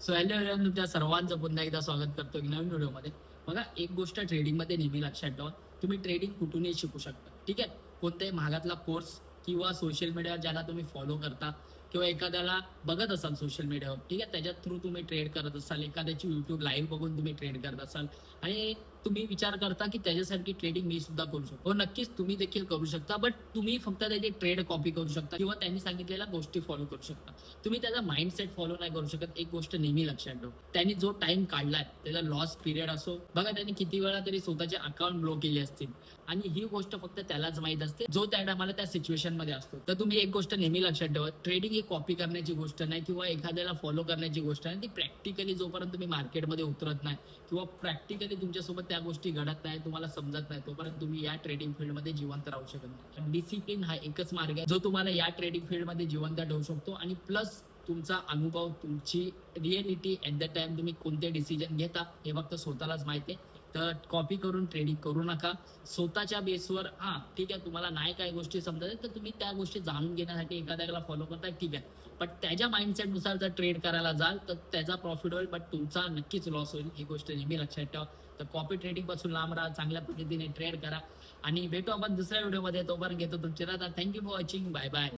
So hello everyone, तुमच्या सर्वांचं पुन्हा एकदा स्वागत करतो की नवीन व्हिडिओमध्ये. बघा, एक गोष्ट ट्रेडिंगमध्ये नेहमी लक्षात ठेवा, तुम्ही ट्रेडिंग कुठूनही शिकू शकता. ठीक आहे, कोणत्याही महागातला कोर्स किंवा सोशल मीडिया ज्याला तुम्ही फॉलो करता किंवा एखाद्याला बघत असाल सोशल मीडियावर, ठीक आहे, त्याच्या थ्रू तुम्ही ट्रेड करत असाल, एखाद्याची युट्यूब लाईव्ह बघून तुम्ही ट्रेड करत असाल आणि तुम्ही विचार करता की त्याच्यासारखी ट्रेडिंग मी सुद्धा करू शकतो. हो, नक्कीच तुम्ही देखील करू शकता, बट तुम्ही फक्त त्याची ट्रेड कॉपी करू शकता किंवा त्यांनी सांगितलेल्या गोष्टी फॉलो करू शकता. तुम्ही त्याचा माइंडसेट फॉलो नाही करू शकत. एक गोष्ट नेहमी लक्षात ठेवा, त्यांनी जो टाइम काढलाय त्याचा लॉस पिरियड असो, बघा त्यांनी किती वेळा तरी स्वतःचे अकाउंट ब्लॉक केले असतील आणि ही गोष्ट फक्त त्यालाच माहित असते जो त्या टायमाला त्या सिच्युएशन मध्ये असतो. तर तुम्ही एक गोष्ट नेहमी लक्षात ठेवा, ट्रेडिंग ही कॉपी करण्याची गोष्ट नाही किंवा एखाद्याला फॉलो करण्याची गोष्ट नाही. ती प्रॅक्टिकली जोपर्यंत तुम्ही मार्केटमध्ये उतरत नाही किंवा प्रॅक्टिकली तुमच्यासोबत त्या गोष्टी घडत नाही, तुम्हाला समजत नाही, तोपर्यंत तुम्ही या ट्रेडिंग फील्डमध्ये जिवंत राहू शकत नाही. डिसिप्लिन हा एकच मार्ग आहे जो तुम्हाला या ट्रेडिंग फील्डमध्ये जिवंत ठेवू शकतो आणि प्लस तुमचा अनुभव, तुमची रिअलिटी ऍट द टाइम तुम्ही कोणते डिसिजन घेता हे फक्त स्वतःलाच माहिती आहे. तर कॉपी करून ट्रेडिंग करू नका. स्वतःच्या बेसवर ठीक आहे, तुम्हाला नाही काही गोष्टी समजत तर तुम्ही त्या गोष्टी जाणून घेण्यासाठी एखाद्याला फॉलो करताय, ठीक आहे, पण त्याच्या माइंडसेटनुसार जर ट्रेड करायला जाल तर त्याचा प्रॉफिट होईल, बट तुमचा नक्कीच लॉस होईल. ही गोष्ट नेहमी लक्षात ठेवा. तर कॉपी ट्रेडिंग पासून लांब राहा, चांगल्या पद्धतीने ट्रेड करा आणि भेटू आपण दुसऱ्या व्हिडिओमध्ये. तोपर्यंत घेतो तुमचे राहता. Thank you for watching. Bye bye.